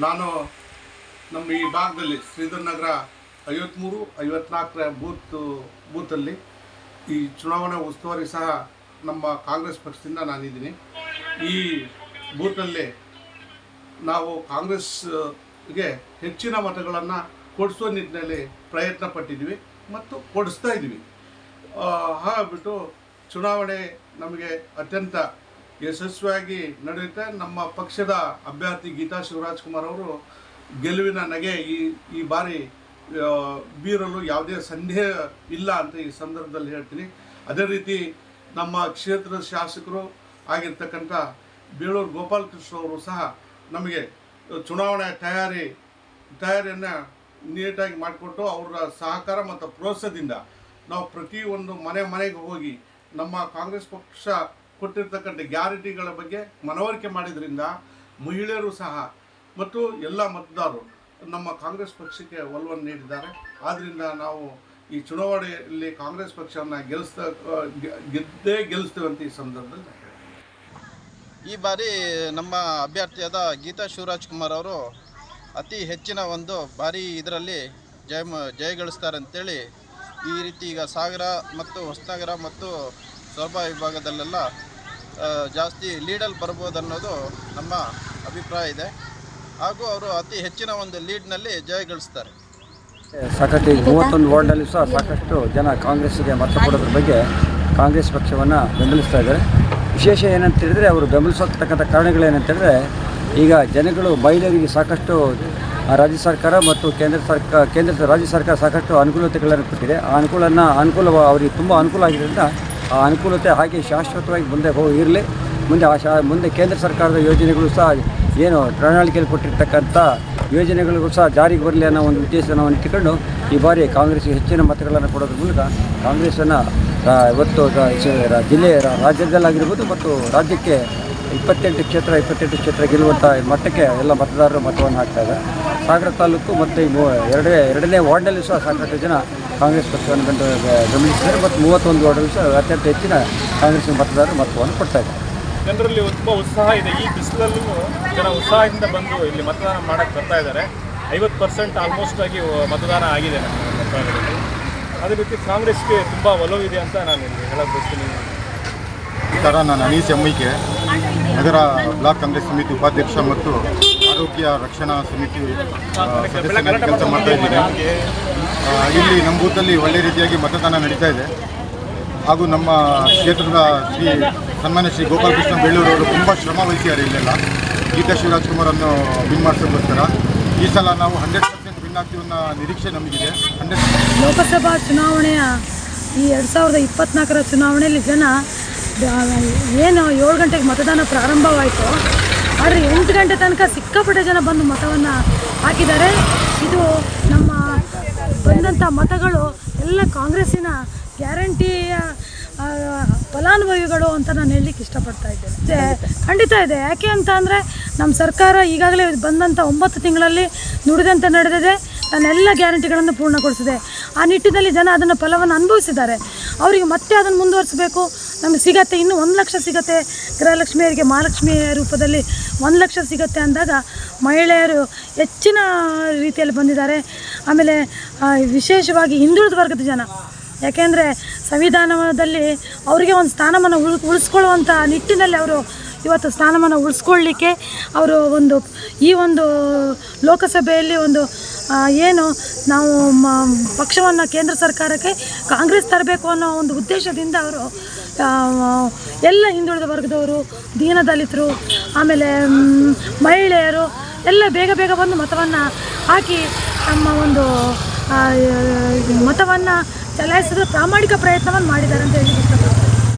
ನಾನು ನಮ್ಮ ಈ ಭಾಗದಲ್ಲಿ ಶ್ರೀಧರ್ ನಗರ 53-54 ಬೂತಲ್ಲಿ ಈ ಚುನಾವಣಾ ಉಸ್ತುವಾರಿ ಸಹ ನಮ್ಮ ಕಾಂಗ್ರೆಸ್ ಪಕ್ಷದಿಂದ ನಾನಿದ್ದೀನಿ. ಈ ಬೂತಲ್ಲಿ ನಾವು ಕಾಂಗ್ರೆಸ್ಗೆ ಹೆಚ್ಚಿನ ಮತಗಳನ್ನು ಕೊಡಿಸುವ ನಿಟ್ಟಿನಲ್ಲಿ ಪ್ರಯತ್ನ ಪಟ್ಟಿದ್ವಿ ಮತ್ತು ಕೊಡಿಸ್ತಾ ಇದ್ವಿ. ಹಾಗಾಗ್ಬಿಟ್ಟು ಚುನಾವಣೆ ನಮಗೆ ಅತ್ಯಂತ ಯಶಸ್ವಿಯಾಗಿ ನಡೆಯುತ್ತೆ. ನಮ್ಮ ಪಕ್ಷದ ಅಭ್ಯರ್ಥಿ ಗೀತಾ ಶಿವರಾಜ್ಕುಮಾರ್ ಅವರು ಗೆಲುವಿನ ನಗೆ ಈ ಬಾರಿ ಬೀರಲು ಯಾವುದೇ ಸಂದೇಹ ಇಲ್ಲ ಅಂತ ಈ ಸಂದರ್ಭದಲ್ಲಿ ಹೇಳ್ತೀನಿ. ಅದೇ ರೀತಿ ನಮ್ಮ ಕ್ಷೇತ್ರದ ಶಾಸಕರು ಆಗಿರ್ತಕ್ಕಂಥ ಬೇಳೂರು ಗೋಪಾಲಕೃಷ್ಣ ಅವರು ಸಹ ನಮಗೆ ಚುನಾವಣೆ ತಯಾರಿಯನ್ನು ನೀಟಾಗಿ ಮಾಡಿಕೊಟ್ಟು ಅವರ ಸಹಕಾರ ಮತ್ತು ಪ್ರೋತ್ಸಾಹದಿಂದ ನಾವು ಪ್ರತಿಯೊಂದು ಮನೆಗೆ ಹೋಗಿ ನಮ್ಮ ಕಾಂಗ್ರೆಸ್ ಪಕ್ಷ ಕೊಟ್ಟಿರ್ತಕ್ಕಂಥ ಗ್ಯಾರಂಟಿಗಳ ಬಗ್ಗೆ ಮನವರಿಕೆ ಮಾಡಿದ್ರಿಂದ ಮಹಿಳೆಯರು ಸಹ ಮತ್ತು ಎಲ್ಲ ಮತದಾರರು ನಮ್ಮ ಕಾಂಗ್ರೆಸ್ ಪಕ್ಷಕ್ಕೆ ಒಲವನ್ನು ನೀಡಿದ್ದಾರೆ. ಆದ್ದರಿಂದ ನಾವು ಈ ಚುನಾವಣೆಯಲ್ಲಿ ಕಾಂಗ್ರೆಸ್ ಪಕ್ಷವನ್ನು ಗೆಲ್ಲಿಸ್ತೇವೆ ಅಂತ ಈ ಸಂದರ್ಭದಲ್ಲಿ ಈ ಬಾರಿ ನಮ್ಮ ಅಭ್ಯರ್ಥಿಯಾದ ಗೀತಾ ಶಿವರಾಜ್ಕುಮಾರ್ ಅವರು ಅತಿ ಹೆಚ್ಚಿನ ಒಂದು ಬಾರಿ ಇದರಲ್ಲಿ ಜಯಗಳಿಸ್ತಾರೆ ಅಂತೇಳಿ ಈ ರೀತಿ ಈಗ ಸಾಗರ ಮತ್ತು ಹೊಸನಗರ ಮತ್ತು ಸೊರಬ ವಿಭಾಗದಲ್ಲೆಲ್ಲ ಜಾಸ್ತಿ ಲೀಡಲ್ಲಿ ಬರ್ಬೋದು ಅನ್ನೋದು ನಮ್ಮ ಅಭಿಪ್ರಾಯ ಇದೆ. ಹಾಗೂ ಅವರು ಅತಿ ಹೆಚ್ಚಿನ ಒಂದು ಲೀಡ್ನಲ್ಲಿ ಜಯಗಳಿಸ್ತಾರೆ. ಸಾಕಷ್ಟು 31 ವಾರ್ಡ್ನಲ್ಲಿ ಸಹ ಸಾಕಷ್ಟು ಜನ ಕಾಂಗ್ರೆಸ್ಸಿಗೆ ಮತ ಕೊಡೋದ್ರ ಬಗ್ಗೆ ಕಾಂಗ್ರೆಸ್ ಪಕ್ಷವನ್ನು ಬೆಂಬಲಿಸ್ತಾ ಇದ್ದಾರೆ. ವಿಶೇಷ ಏನಂತ ಹೇಳಿದರೆ ಅವರು ಬೆಂಬಲಿಸತಕ್ಕಂಥ ಕಾರಣಗಳೇನಂತೇಳಿದ್ರೆ, ಈಗ ಜನಗಳು ಮಹಿಳೆಯರಿಗೆ ಸಾಕಷ್ಟು ರಾಜ್ಯ ಸರ್ಕಾರ ಮತ್ತು ರಾಜ್ಯ ಸರ್ಕಾರ ಸಾಕಷ್ಟು ಅನುಕೂಲತೆಗಳನ್ನು ಕೊಟ್ಟಿದೆ. ಆ ಅವರಿಗೆ ತುಂಬ ಅನುಕೂಲ ಆಗಿದ್ದರಿಂದ ಆ ಅನುಕೂಲತೆ ಹಾಗೆ ಶಾಶ್ವತವಾಗಿ ಮುಂದೆ ಇರಲಿ. ಮುಂದೆ ಕೇಂದ್ರ ಸರ್ಕಾರದ ಯೋಜನೆಗಳು ಸಹ ಏನು ಪ್ರಣಾಳಿಕೆಯಲ್ಲಿ ಕೊಟ್ಟಿರ್ತಕ್ಕಂಥ ಯೋಜನೆಗಳಿಗೂ ಸಹ ಜಾರಿಗೆ ಬರಲಿ ಅನ್ನೋ ಒಂದು ಉದ್ದೇಶವನ್ನು ಇಟ್ಟುಕೊಂಡು ಈ ಬಾರಿ ಕಾಂಗ್ರೆಸ್ಗೆ ಹೆಚ್ಚಿನ ಮತಗಳನ್ನು ಕೊಡೋದ್ರ ಮೂಲಕ ಕಾಂಗ್ರೆಸ್ಸನ್ನು ಇವತ್ತು ರಾಜ್ಯದಲ್ಲಾಗಿರ್ಬೋದು ಮತ್ತು ರಾಜ್ಯಕ್ಕೆ 28 ಕ್ಷೇತ್ರ ಗೆಲ್ಲುವಂಥ ಮಟ್ಟಕ್ಕೆ ಎಲ್ಲ ಮತದಾರರು ಮತವನ್ನು ಹಾಕ್ತಾಯಿದ್ದಾರೆ. ಸಾಗರ ತಾಲೂಕು ಮತ್ತು ಎರಡನೇ ವಾರ್ಡ್ನಲ್ಲಿ ಸಹ ಸಾಕಷ್ಟು ಜನ ಕಾಂಗ್ರೆಸ್ ಪಕ್ಷವನ್ನು ಬೆಂಬಲಿಸಿದ್ದಾರೆ ಮತ್ತು 31 ವಾರ್ಡಲ್ಲಿ ಸಹ ಅತ್ಯಂತ ಹೆಚ್ಚಿನ ಕಾಂಗ್ರೆಸ್ ಮತದಾರರು ಮತವನ್ನು ಕೊಡ್ತಾಯಿದ್ದಾರೆ. ಜನರಲ್ಲಿ ತುಂಬ ಉತ್ಸಾಹ ಇದೆ. ಈ ಬಿಸಿಲಲ್ಲೂ ಜನ ಉತ್ಸಾಹದಿಂದ ಬಂದು ಇಲ್ಲಿ ಮತದಾನ ಮಾಡೋಕ್ಕೆ ಬರ್ತಾ ಇದ್ದಾರೆ. 50% ಆಲ್ಮೋಸ್ಟ್ ಆಗಿ ಮತದಾನ ಆಗಿದೆ ನಮ್ಮ ಭಾಗದಲ್ಲಿ. ಅದೇ ರೀತಿ ಕಾಂಗ್ರೆಸ್ಗೆ ತುಂಬ ಒಲವಿದೆ ಅಂತ ನಾನು ಇಲ್ಲಿ ಹೇಳಕ್ಕೆ ಬಯಸ್ತೀನಿ. ಈ ಥರ ನಾನು ಅನೀಸ್ ಎಮ್ಮಿಕೆ ನಗರ ಬ್ಲಾಕ್ ಕಾಂಗ್ರೆಸ್ ಸಮಿತಿ ಉಪಾಧ್ಯಕ್ಷ ಮತ್ತು ಆರೋಗ್ಯ ರಕ್ಷಣಾ ಸಮಿತಿ ಕೆಲಸ ಮಾಡ್ತಾ ಇದ್ದೀನಿ. ಇಲ್ಲಿ ನಮ್ಮ ಬೂತಲ್ಲಿ ಒಳ್ಳೆ ರೀತಿಯಾಗಿ ಮತದಾನ ನಡೀತಾ ಇದೆ. ಹಾಗೂ ನಮ್ಮ ಕ್ಷೇತ್ರದ ಸನ್ಮಾನ್ಯ ಶ್ರೀ ಗೋಪಾಲಕೃಷ್ಣ ಬೇಳೂರವರು ತುಂಬ ಶ್ರಮ ವಹಿಸಿದ್ದಾರೆ ಇಲ್ಲೆಲ್ಲ ಗೀತಾ ಶಿವರಾಜ್ಕುಮಾರನ್ನು ವಿನ್ ಮಾಡಿಸೋದಕ್ಕೋಸ್ಕರ. ಈ ಸಲ ನಾವು 100% ವಿನ್ ಆಗ್ತೀವಿ ಅನ್ನೋ ನಿರೀಕ್ಷೆ ನಮಗಿದೆ. ಲೋಕಸಭಾ ಚುನಾವಣೆಯ ಈ 2024ರ ಚುನಾವಣೆಯಲ್ಲಿ ಜನ ಏನು 7 ಗಂಟೆಗೆ ಮತದಾನ ಪ್ರಾರಂಭವಾಯಿತು, ಆದರೆ 8 ಗಂಟೆ ತನಕ ಸಿಕ್ಕಾಪಟ್ಟೆ ಜನ ಬಂದು ಮತವನ್ನು ಹಾಕಿದ್ದಾರೆ. ಇದು ನಮ್ಮ ಬಂದಂಥ ಮತಗಳು ಎಲ್ಲ ಕಾಂಗ್ರೆಸ್ಸಿನ ಗ್ಯಾರಂಟಿಯ ಫಲಾನುಭವಿಗಳು ಅಂತ ನಾನು ಹೇಳಲಿಕ್ಕೆ ಇಷ್ಟಪಡ್ತಾ ಇದ್ದೇನೆ. ಖಂಡಿತ ಇದೆ. ಯಾಕೆ ಅಂತ ಅಂದರೆ ನಮ್ಮ ಸರ್ಕಾರ ಈಗಾಗಲೇ ಬಂದಂಥ 9 ತಿಂಗಳಲ್ಲಿ ನುಡಿದಂತೆ ನಡೆದಿದೆ. ತನ್ನೆಲ್ಲ ಗ್ಯಾರಂಟಿಗಳನ್ನು ಪೂರ್ಣಗೊಳಿಸಿದೆ. ಆ ನಿಟ್ಟಿನಲ್ಲಿ ಜನ ಅದನ್ನು ಫಲವನ್ನು ಅನುಭವಿಸಿದ್ದಾರೆ. ಅವರಿಗೆ ಮತ್ತೆ ಅದನ್ನು ಮುಂದುವರಿಸಬೇಕು. ನಮಗೆ ಸಿಗತ್ತೆ, ಇನ್ನೂ 1 ಲಕ್ಷ ಸಿಗತ್ತೆ. ಗೃಹಲಕ್ಷ್ಮಿಯರಿಗೆ ಮಹಾಲಕ್ಷ್ಮಿ ರೂಪದಲ್ಲಿ 1 ಲಕ್ಷ ಸಿಗತ್ತೆ ಅಂದಾಗ ಮಹಿಳೆಯರು ಹೆಚ್ಚಿನ ರೀತಿಯಲ್ಲಿ ಬಂದಿದ್ದಾರೆ. ಆಮೇಲೆ ವಿಶೇಷವಾಗಿ ಹಿಂದುಳಿದ ವರ್ಗದ ಜನ, ಯಾಕೆಂದರೆ ಸಂವಿಧಾನದಲ್ಲಿ ಅವರಿಗೆ ಒಂದು ಸ್ಥಾನಮಾನ ಉಳಿಸ್ಕೊಳ್ಳುವಂಥ ನಿಟ್ಟಿನಲ್ಲಿ ಅವರು ಇವತ್ತು ಸ್ಥಾನಮಾನ ಉಳಿಸ್ಕೊಳ್ಳಿಕ್ಕೆ ಅವರು ಈ ಒಂದು ಲೋಕಸಭೆಯಲ್ಲಿ ಏನು ನಾವು ಪಕ್ಷವನ್ನು ಕೇಂದ್ರ ಸರ್ಕಾರಕ್ಕೆ ಕಾಂಗ್ರೆಸ್ ತರಬೇಕು ಅನ್ನೋ ಒಂದು ಉದ್ದೇಶದಿಂದ ಅವರು ಎಲ್ಲ ಹಿಂದುಳಿದ ವರ್ಗದವರು, ದೀನದಲಿತರು, ಆಮೇಲೆ ಮಹಿಳೆಯರು ಎಲ್ಲ ಬೇಗ ಬಂದು ಮತವನ್ನು ಹಾಕಿ ನಮ್ಮ ಮತವನ್ನು ಚಲಾಯಿಸಿದ ಪ್ರಾಮಾಣಿಕ ಪ್ರಯತ್ನವನ್ನು ಮಾಡಿದ್ದಾರೆ ಅಂತ ಹೇಳಿ ಇಷ್ಟಪಡ್ತೀನಿ.